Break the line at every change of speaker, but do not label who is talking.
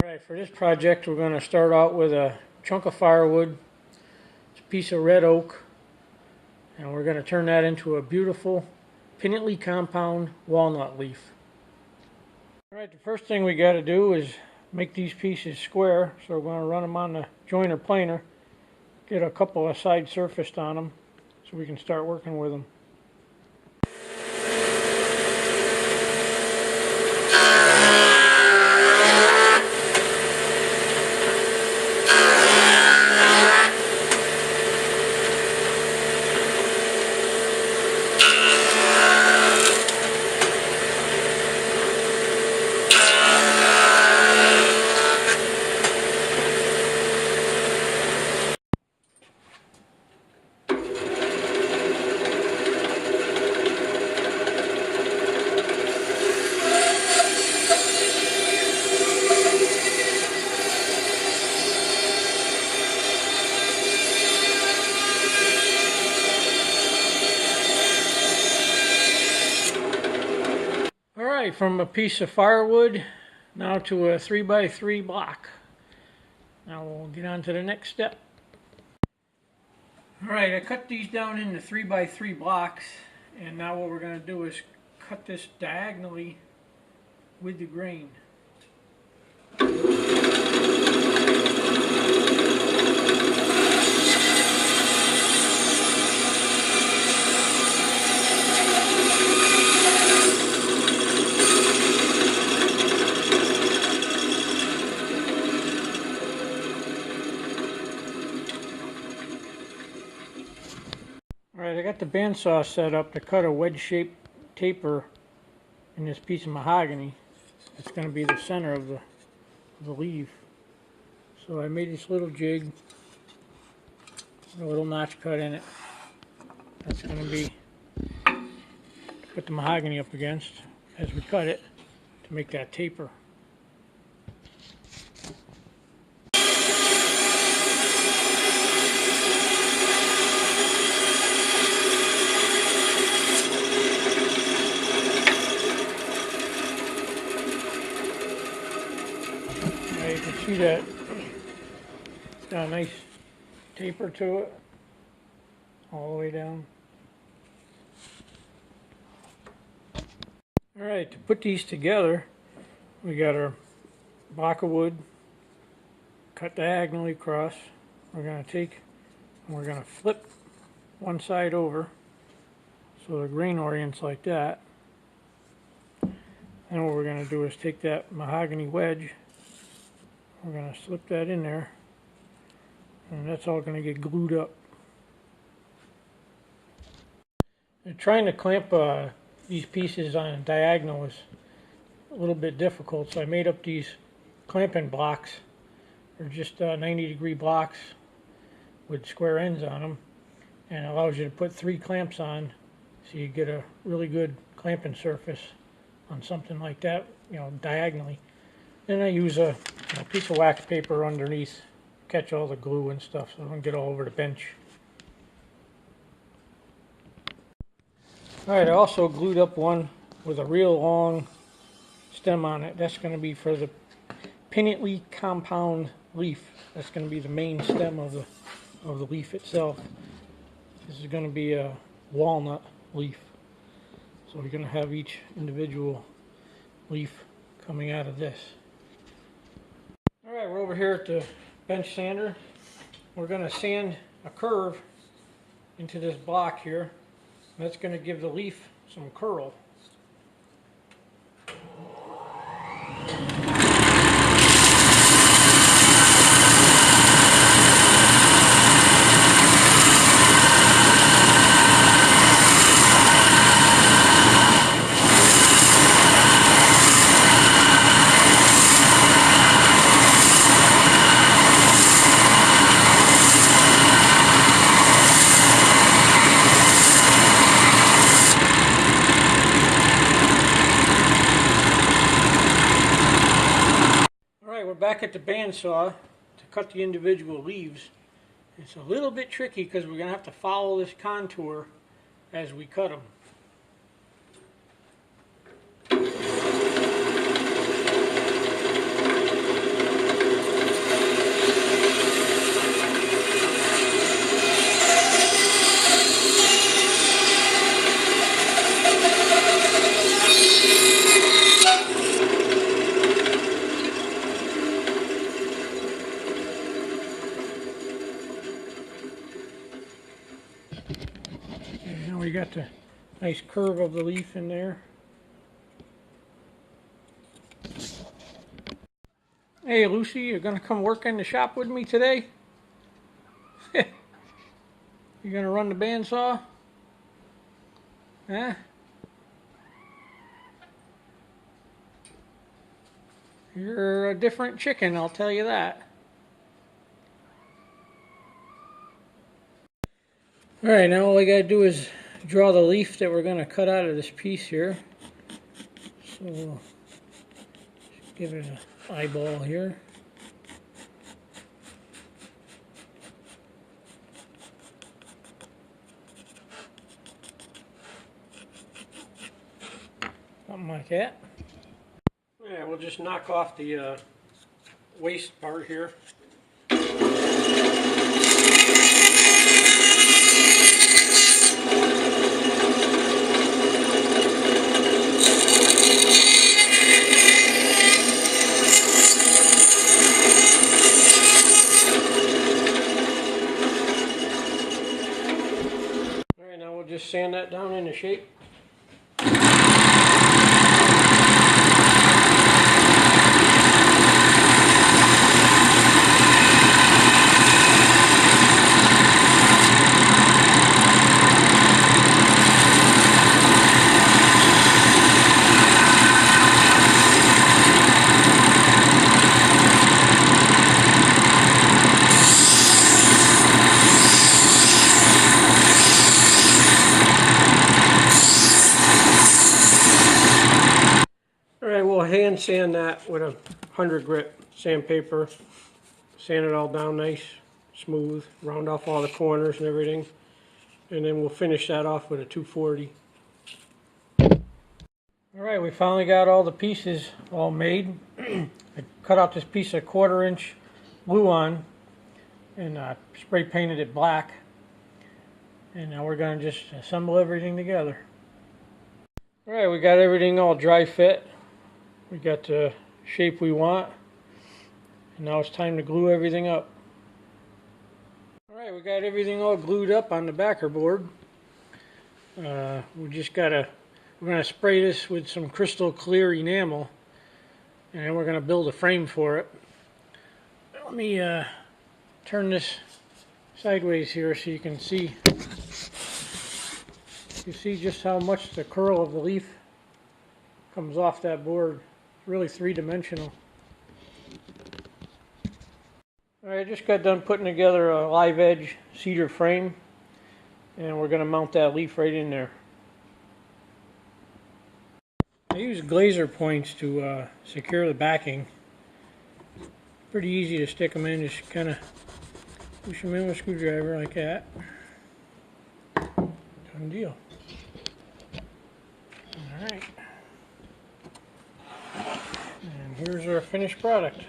Alright, for this project we're going to start out with a chunk of firewood. It's a piece of red oak, and we're going to turn that into a beautiful pinnately compound walnut leaf. Alright, the first thing we got to do is make these pieces square, so we're going to run them on the joiner planer, get a couple of side surfaced on them so we can start working with them. Alright, from a piece of firewood now to a 3x3 block. Now we'll get on to the next step. Alright, I cut these down into 3x3 blocks, and now what we're going to do is cut this diagonally with the grain. Alright, I got the bandsaw set up to cut a wedge-shaped taper in this piece of mahogany. It's going to be the center of the leaf. So I made this little jig, a little notch cut in it. That's going to be to put the mahogany up against as we cut it to make that taper. You can see that it's got a nice taper to it all the way down. Alright, to put these together, we got our block of wood cut diagonally across. We're going to take and we're going to flip one side over so the grain orients like that. And what we're going to do is take that mahogany wedge, we're going to slip that in there, and that's all going to get glued up. And trying to clamp these pieces on a diagonal is a little bit difficult, so I made up these clamping blocks. They're just 90-degree blocks with square ends on them, and it allows you to put 3 clamps on, so you get a really good clamping surface on something like that, diagonally. Then I use a piece of wax paper underneath, catch all the glue and stuff so it don't get all over the bench. Alright, I also glued up one with a real long stem on it. That's going to be for the pinnately compound leaf. That's going to be the main stem of the leaf itself. This is going to be a walnut leaf. So we're going to have each individual leaf coming out of this. Alright, we're over here at the bench sander. We're going to sand a curve into this block here. And that's going to give the leaf some curl. Back at the bandsaw to cut the individual leaves. It's a little bit tricky because we're going to have to follow this contour as we cut them. got the nice curve of the leaf in there. Hey Lucy, you're gonna come work in the shop with me today? You gonna run the bandsaw? Huh? You're a different chicken, I'll tell you that. Alright, now all I gotta do is draw the leaf that we're gonna cut out of this piece here. So we'll give it an eyeball here. Something like that. Yeah, we'll just knock off the waste part here. Alright, now we'll just sand that down into shape. Alright, we'll hand sand that with a 100 grit sandpaper. Sand it all down nice, smooth, round off all the corners and everything. And then we'll finish that off with a 240. Alright, we finally got all the pieces all made. I cut out this piece of 1/4 inch glue on and spray painted it black. And now we're going to just assemble everything together. Alright, we got everything all dry fit. We got the shape we want. And now it's time to glue everything up. Alright, we got everything all glued up on the backer board. We're going to spray this with some crystal clear enamel. And then we're going to build a frame for it. Let me turn this sideways here so you can see. You see just how much the curl of the leaf comes off that board. It's really three-dimensional. Alright, I just got done putting together a live edge cedar frame, and we're going to mount that leaf right in there. I use glazer points to secure the backing. Pretty easy to stick them in, just kind of push them in with a screwdriver like that. Done deal. Alright. And here's our finished product.